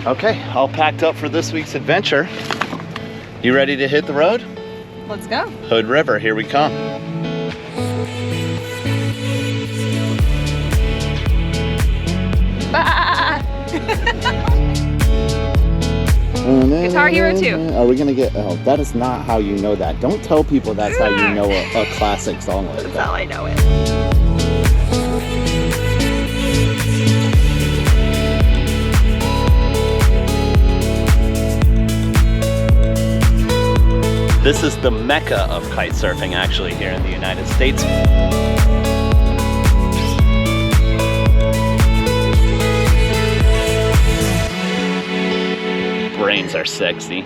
Okay, all packed up for this week's adventure. You ready to hit the road? Let's go. Hood River, here we come. Guitar Hero 2. Are we gonna get, oh, that is not how you know that. Don't tell people that's how you know a classic song like that. That's how I know it. This is the mecca of kite surfing actually here in the United States. Brains are sexy.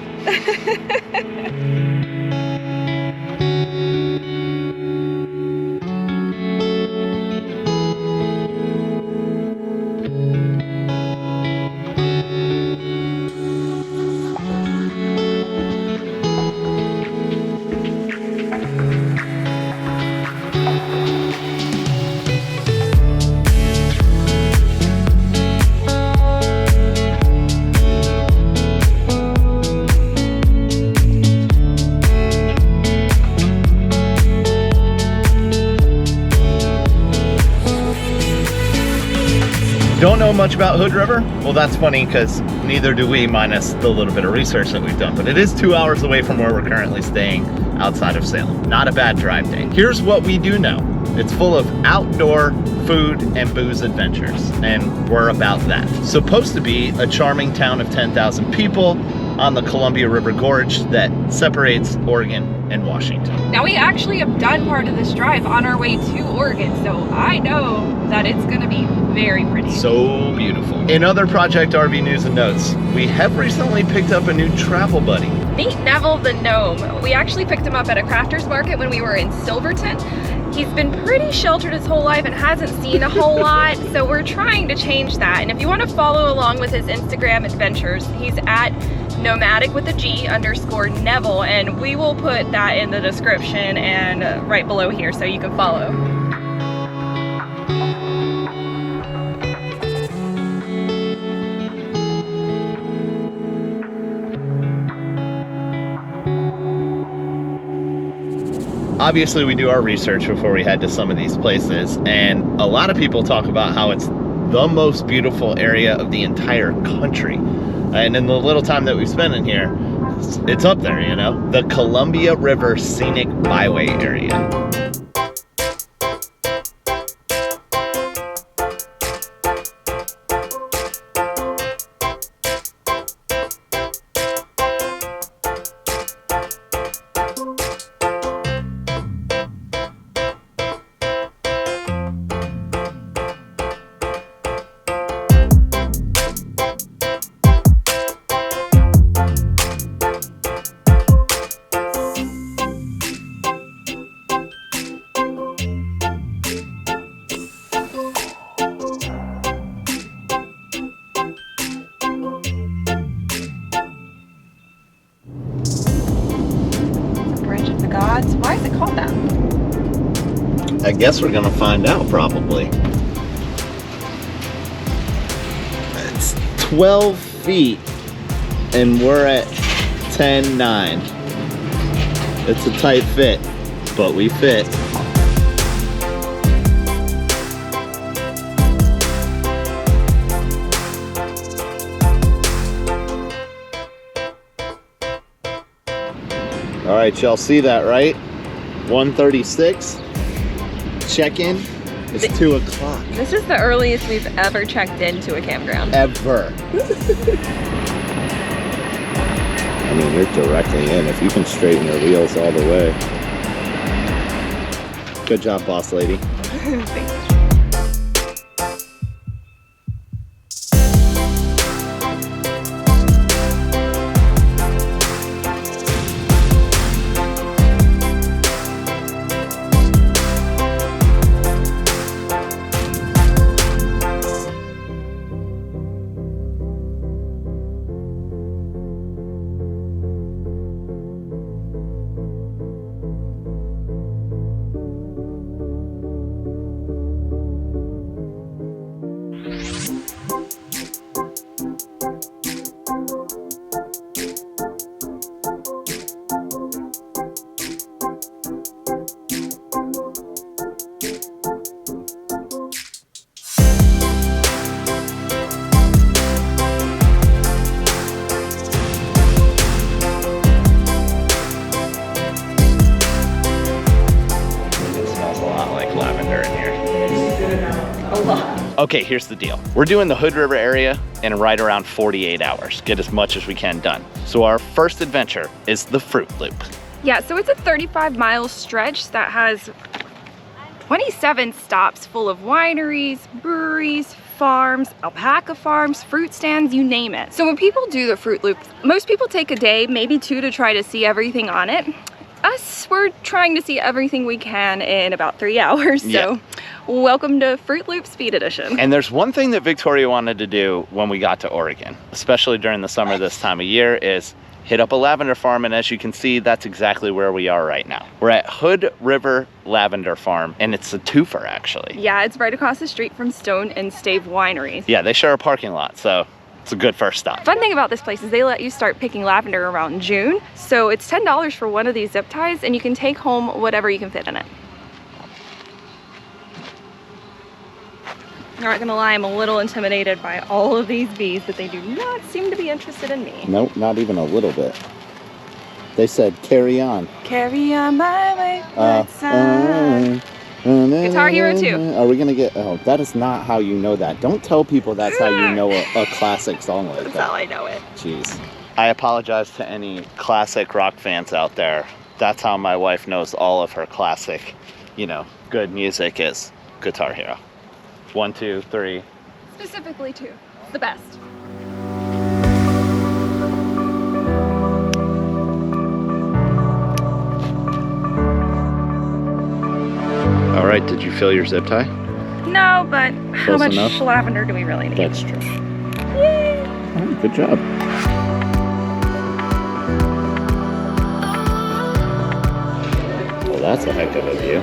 Don't know much about Hood River? Well, that's funny because neither do we, minus the little bit of research that we've done. But it is 2 hours away from where we're currently staying outside of Salem. Not a bad drive day. Here's what we do know. It's full of outdoor food and booze adventures, and we're about that. Supposed to be a charming town of 10,000 people on the Columbia River Gorge that separates Oregon and Washington. Now we actually have done part of this drive on our way to Oregon, so I know that it's gonna be very pretty. So beautiful. In other Project RV news and notes, we have recently picked up a new travel buddy. Meet Neville the Gnome. We actually picked him up at a crafter's market when we were in Silverton. He's been pretty sheltered his whole life and hasn't seen a whole lot, so we're trying to change that. And if you want to follow along with his Instagram adventures, he's at nomadic with a G _ Neville, and we will put that in the description and right below here so you can follow. Obviously, we do our research before we head to some of these places, and a lot of people talk about how it's the most beautiful area of the entire country. And in the little time that we've spent in here, it's up there, you know? The Columbia River Scenic Byway area. Why is it called that? I guess we're gonna find out probably. It's 12 feet and we're at 10.9. It's a tight fit, but we fit. All right, y'all see that, right? 1:36. Check-in is 2 o'clock. This is the earliest we've ever checked into a campground. Ever. I mean, you're directly in. If you can straighten your wheels all the way. Good job, boss lady. Thanks. Okay, here's the deal. We're doing the Hood River area in right around 48 hours. Get as much as we can done. So our first adventure is the Fruit Loop. Yeah, so it's a 35-mile stretch that has 27 stops full of wineries, breweries, farms, alpaca farms, fruit stands, you name it. So when people do the Fruit Loop, most people take a day, maybe 2, to try to see everything on it. Us, we're trying to see everything we can in about 3 hours. So welcome to Fruit Loop Speed Edition. And there's one thing that Victoria wanted to do when we got to Oregon, especially during the summer this time of year, is hit up a lavender farm. And as you can see, that's exactly where we are right now. We're at Hood River Lavender Farm, and it's a twofer actually. Yeah, it's right across the street from Stone and Stave Wineries. Yeah, they share a parking lot, so it's a good first stop. Fun thing about this place is they let you start picking lavender around June. So it's $10 for one of these zip ties, and you can take home whatever you can fit in it. I'm not gonna lie, I'm a little intimidated by all of these bees, but they do not seem to be interested in me. Nope, not even a little bit. They said, carry on. Carry on my way, Guitar Hero 2. Are we gonna get, oh, that is not how you know that. Don't tell people that's how you know a classic song like that. That's how I know it. Jeez. I apologize to any classic rock fans out there. That's how my wife knows all of her classic, you know, good music is Guitar Hero. 1, 2, 3. Specifically 2. It's the best. All right, did you fill your zip tie? No, but how Close much enough? lavender do we really need? That's true. Yay! Oh, good job. Well, that's a heck of a view.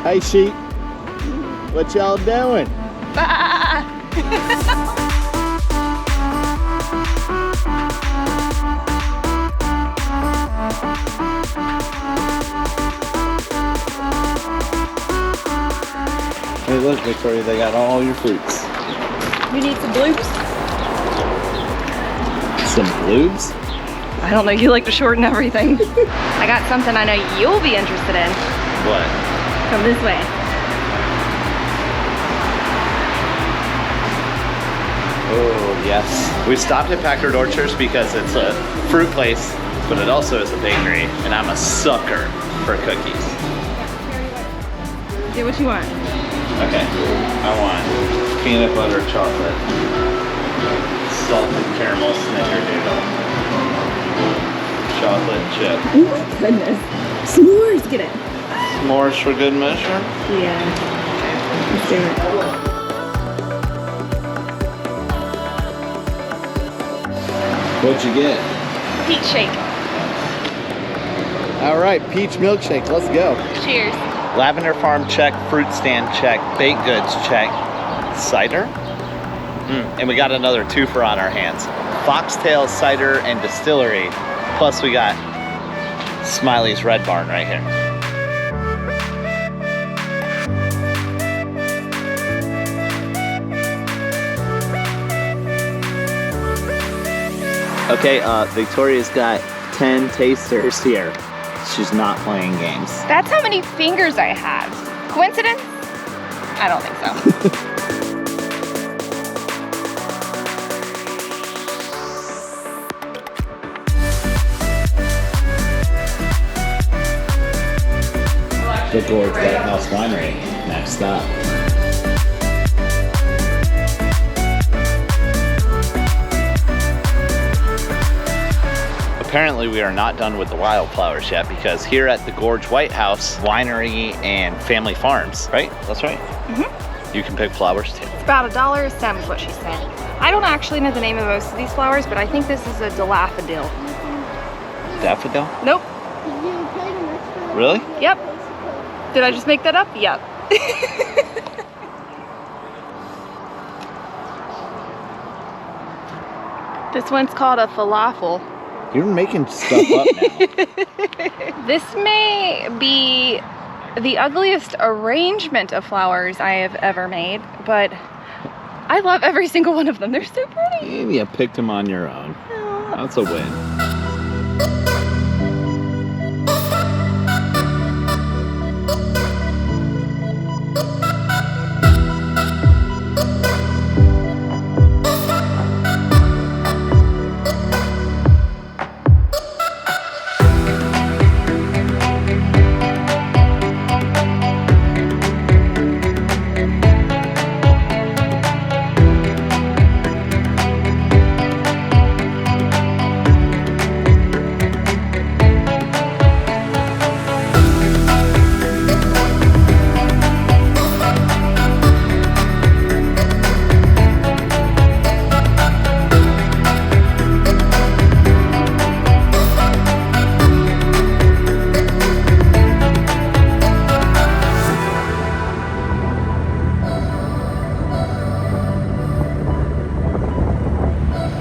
Hey sheep, what y'all doing? Hey look Victoria, they got all your fruits. You need some blues? Some blues? I don't know, you like to shorten everything. I got something I know you'll be interested in. What? Come this way. Oh, yes. We stopped at Packard Orchards because it's a fruit place, but it also is a bakery, and I'm a sucker for cookies. Do what you want. Okay, I want peanut butter chocolate, salted caramel snickerdoodle, chocolate chip. Oh my goodness. S'mores, get it. S'mores for good measure? Yeah. Let's do it. What'd you get? Peach shake. All right, peach milkshake, let's go. Cheers. Lavender Farm check, fruit stand check, baked goods check, cider. And we got another twofer on our hands. Foxtail Cider and Distillery. Plus we got Smiley's Red Barn right here. Okay, Victoria's got 10 tasters here. She's not playing games. That's how many fingers I have. Coincidence? I don't think so. The Gorge Lighthouse Winery, next stop. Apparently we are not done with the wildflowers yet, because here at the Gorge White House Winery and Family Farms, right? That's right. Mm-hmm. You can pick flowers too. It's about $1 a stem is what she said. I don't actually know the name of most of these flowers, but I think this is a daffodil. Daffodil? Nope. Really? Yep. Did I just make that up? Yep. This one's called a falafel. You're making stuff up now. This may be the ugliest arrangement of flowers I have ever made, but I love every single one of them. They're so pretty. And you picked them on your own. Oh. That's a win.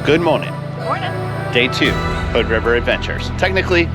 Good morning. Morning. Day 2, Hood River Adventures. Technically,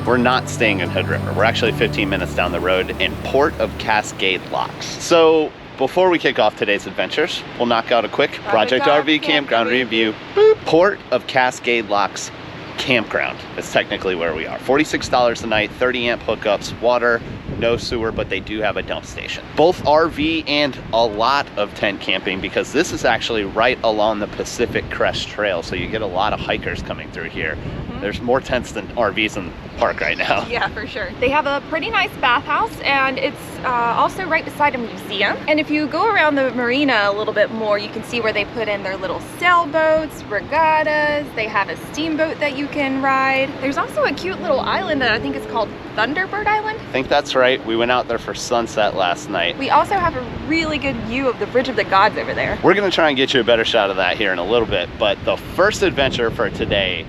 we're not staying in Hood River. We're actually 15 minutes down the road in Port of Cascade Locks. So before we kick off today's adventures, we'll knock out a quick Project RV Campground review. Boop. Port of Cascade Locks Campground is technically where we are. $46 a night, 30 amp hookups, water, no sewer, but they do have a dump station. Both RV and a lot of tent camping, because this is actually right along the Pacific Crest Trail, so you get a lot of hikers coming through here. There's more tents than RVs in the park right now. Yeah, for sure. They have a pretty nice bathhouse, and it's also right beside a museum. And if you go around the marina a little bit more, you can see where they put in their little sailboats, regattas. They have a steamboat that you can ride. There's also a cute little island that I think is called Thunderbird Island. I think that's right. We went out there for sunset last night. We also have a really good view of the Bridge of the Gods over there. We're gonna try and get you a better shot of that here in a little bit, but the first adventure for today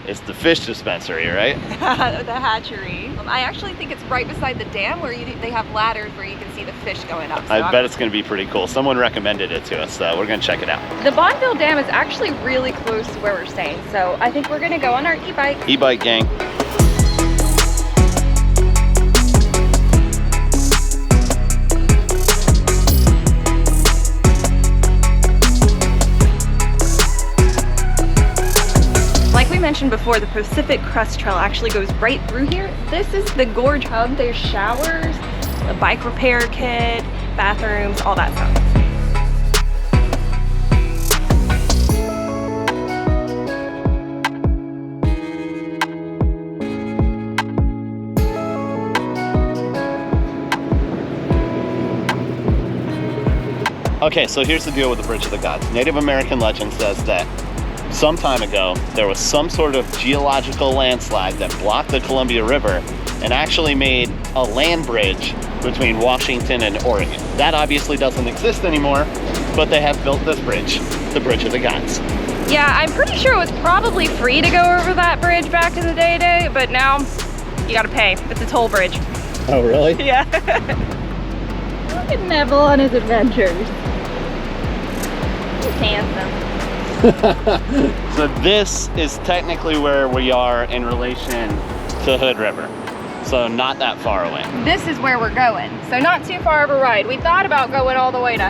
is the fish dispensary, right? The hatchery. I actually think it's right beside the dam where they have ladders where you can see the fish going up. So I bet it's gonna be pretty cool. Someone recommended it to us, so we're gonna check it out. The Bonneville Dam is actually really close to where we're staying, so I think we're gonna go on our e-bike. E-bike gang. Like we mentioned before, the Pacific Crest Trail actually goes right through here. This is the Gorge Hub. There's showers, a bike repair kit, bathrooms, all that stuff. Okay, so here's the deal with the Bridge of the Gods. Native American legend says that some time ago, there was some sort of geological landslide that blocked the Columbia River and actually made a land bridge between Washington and Oregon. That obviously doesn't exist anymore, but they have built this bridge, the Bridge of the Gods. Yeah, I'm pretty sure it was probably free to go over that bridge back in the day, but now you gotta pay. It's a toll bridge. Oh, really? Yeah. Look at Neville on his adventures. He's handsome. So this is technically where we are in relation to Hood River. So not that far away. This is where we're going. So not too far of a ride. We thought about going all the way to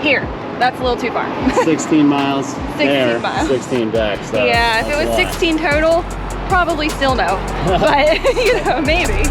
here. That's a little too far. 16 miles 16 there, miles. 16 back. So yeah, if it was 16 total, probably still no. But, you know, maybe.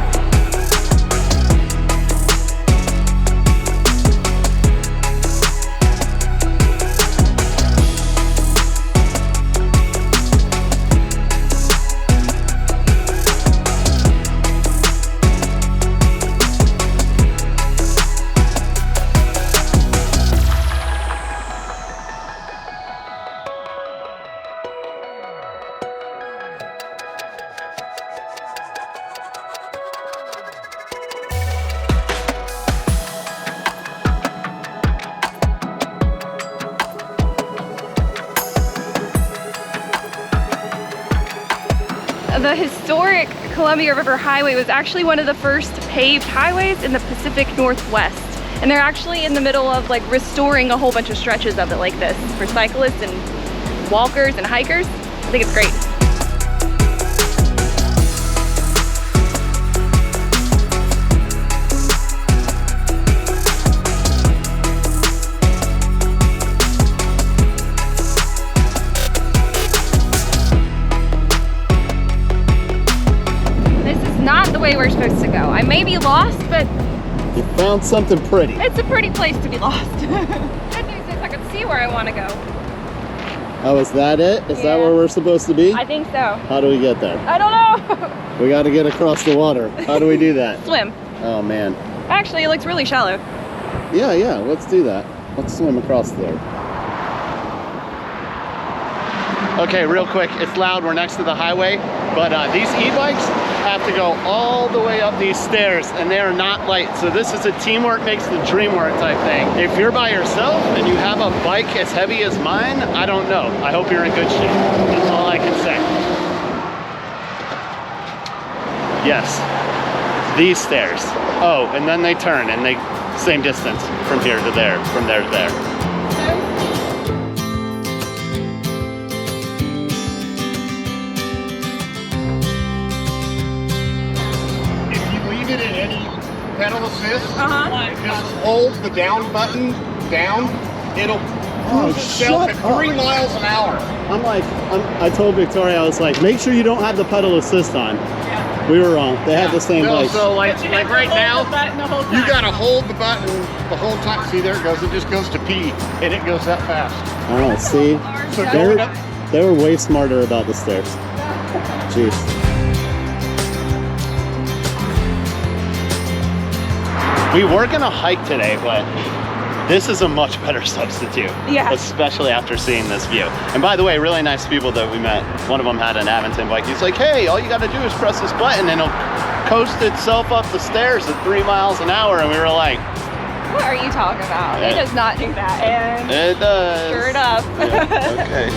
The historic Columbia River Highway was actually one of the first paved highways in the Pacific Northwest. And they're actually in the middle of like restoring a whole bunch of stretches of it like this for cyclists and walkers and hikers. I think it's great. way we're supposed to go. I may be lost, but You found something pretty. it's a pretty place to be lost. Good news is I can see where I want to go. Oh, is that it? Is that where we're supposed to be? I think so. How do we get there? I don't know. We got to get across the water. How do we do that? Swim. Oh, man. Actually, it looks really shallow. Yeah, let's do that. Let's swim across there. Okay, real quick, it's loud, we're next to the highway, but these e-bikes have to go all the way up these stairs, and they are not light, so this is a teamwork makes the dream work type thing. If you're by yourself and you have a bike as heavy as mine, I don't know. I hope you're in good shape. That's all I can say. Yes, these stairs. Oh, and then they turn, and they same distance from here to there, from there to there. It in any pedal assist, Uh-huh. just hold the down button down. It'll cruise itself at 3 miles an hour. I told Victoria, I was like, make sure you don't have the pedal assist on. Yeah. We were wrong. They have the same No, bikes. so like right now, you gotta to hold the button the whole time. See, there it goes. It just goes to P, and it goes that fast. Oh, see? So going up, They were way smarter about the stairs. Jeez. We were gonna hike today, but this is a much better substitute. Yeah. Especially after seeing this view. And by the way, really nice people that we met. One of them had an Aventine bike. He's like, hey, all you gotta do is press this button and it'll coast itself up the stairs at 3 miles an hour. And we were like, what are you talking about? Yeah. It does not do that. And it does. sure enough. Yeah, okay.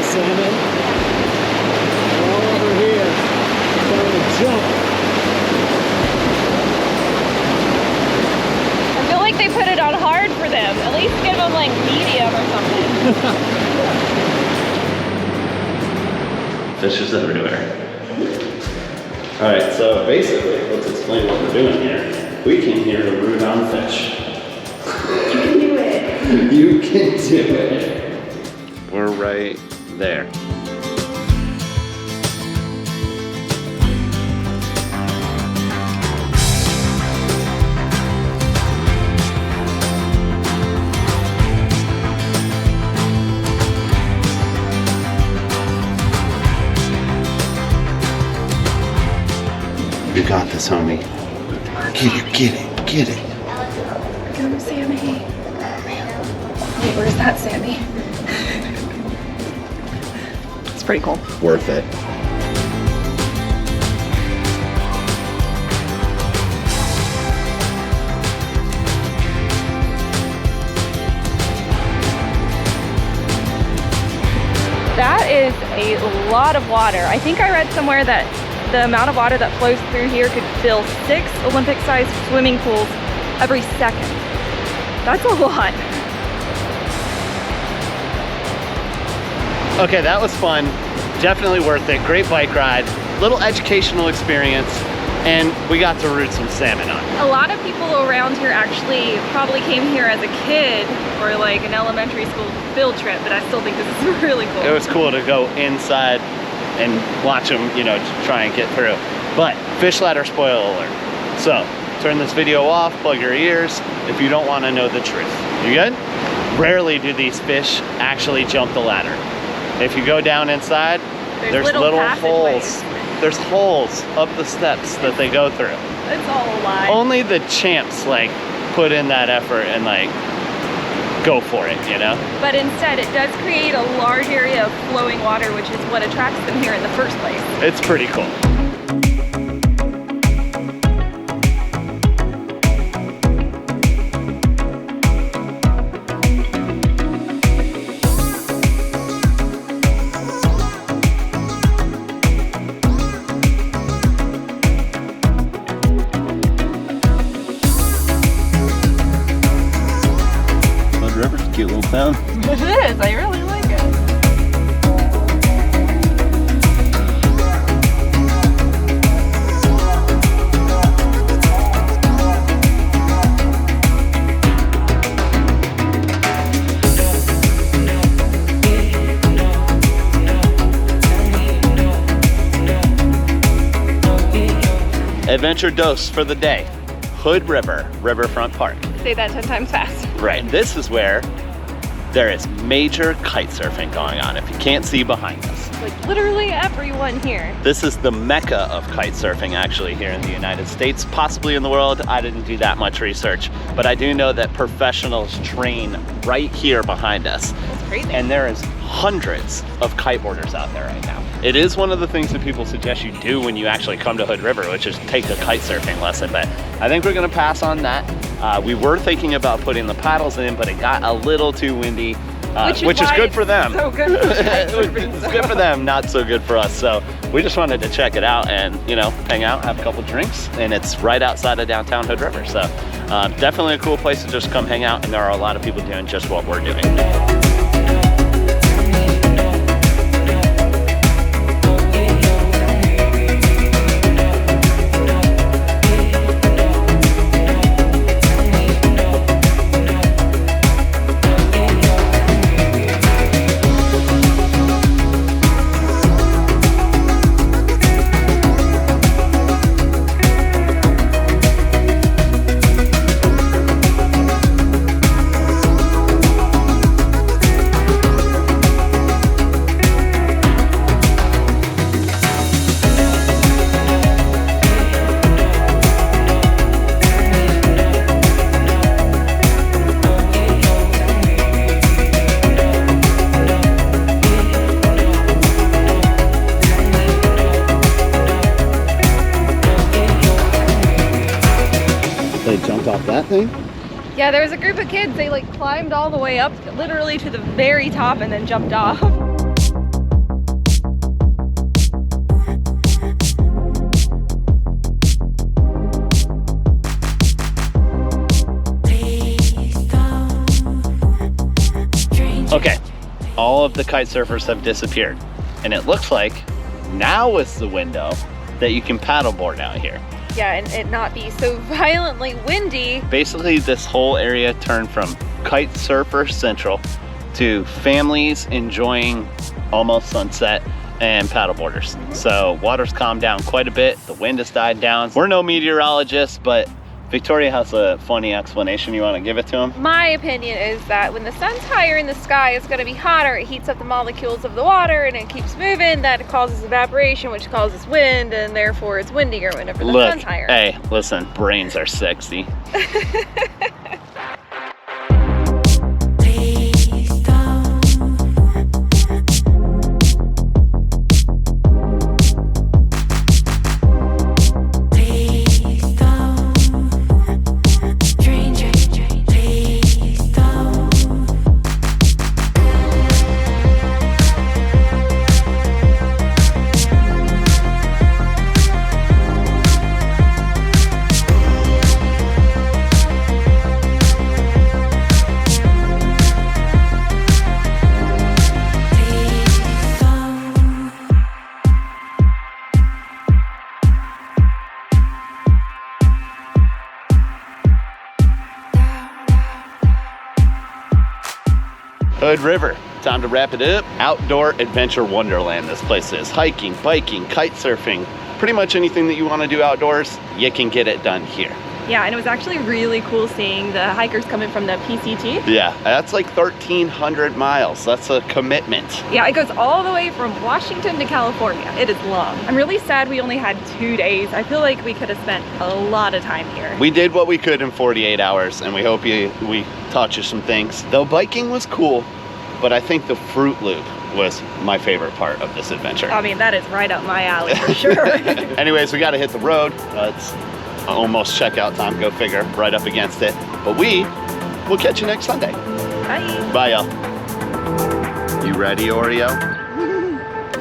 Salmon. We're all over here trying to jump. I feel like they put it on hard for them. At least give them like medium or something. Fishes everywhere. Alright, so basically, let's explain what we're doing here. We came here to root on fish. You can do it. You can do it. We're right there. You got this, homie. Get it. Get him, Sammy. Wait, where's that Sammy? It's pretty cool. Worth it. That is a lot of water. I think I read somewhere that the amount of water that flows through here could fill 6 Olympic-sized swimming pools every second. That's a lot. Okay, that was fun. Definitely worth it. Great bike ride. Little educational experience. And we got to root some salmon on. A lot of people around here actually probably came here as a kid or like an elementary school field trip, but I still think this is really cool. It was cool to go inside and watch them, you know, try and get through. But fish ladder spoiler alert. So turn this video off, plug your ears if you don't want to know the truth. You good? Rarely do these fish actually jump the ladder. If you go down inside, there's little holes. There's holes up the steps that they go through. It's all a lie. Only the champs like put in that effort and like go for it, you know? But instead, it does create a large area of flowing water, which is what attracts them here in the first place. It's pretty cool. Adventure dose for the day. Hood River, Riverfront Park. Say that 10 times fast. Right, this is where there is major kite surfing going on, if you can't see behind us. Like literally everyone here. This is the mecca of kite surfing actually here in the United States, possibly in the world. I didn't do that much research, but I do know that professionals train right here behind us. That's crazy. And there is hundreds of kiteboarders out there right now. It is one of the things that people suggest you do when you actually come to Hood River, which is take a kite surfing lesson, but I think we're gonna pass on that. We were thinking about putting the paddles in, but it got a little too windy, which is good for them. So good for kite surfing, It's good for them, not so good for us. So we just wanted to check it out and, you know, hang out, have a couple drinks, and it's right outside of downtown Hood River. So definitely a cool place to just come hang out, and there are a lot of people doing just what we're doing. They jumped off that thing? Yeah, there was a group of kids, they like climbed all the way up, literally to the very top, and then jumped off. Okay, all of the kite surfers have disappeared, and it looks like now is the window that you can paddleboard out here. Yeah, and it not be so violently windy. Basically, this whole area turned from kite surfer central to families enjoying almost sunset and paddleboarders. So water's calmed down quite a bit. The wind has died down. We're no meteorologists, but Victoria has a funny explanation. You want to give it to him? My opinion is that when the sun's higher in the sky, it's going to be hotter. It heats up the molecules of the water and it keeps moving. That causes evaporation, which causes wind, and therefore it's windier whenever the sun's higher. Hey, listen, brains are sexy. Hood River, time to wrap it up. Outdoor adventure wonderland this place is. Hiking, biking, kite surfing, pretty much anything that you want to do outdoors, you can get it done here. Yeah, and it was actually really cool seeing the hikers coming from the PCT. Yeah, that's like 1,300 miles. That's a commitment. Yeah, it goes all the way from Washington to California. It is long. I'm really sad we only had 2 days. I feel like we could have spent a lot of time here. We did what we could in 48 hours, and we hope we taught you some things. Though biking was cool, but I think the Fruit Loop was my favorite part of this adventure. I mean, that is right up my alley for sure. Anyways, we got to hit the road. It's almost checkout time, go figure, right up against it. But we'll catch you next Sunday. Bye. Bye, y'all. You ready, Oreo?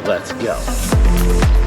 Let's go.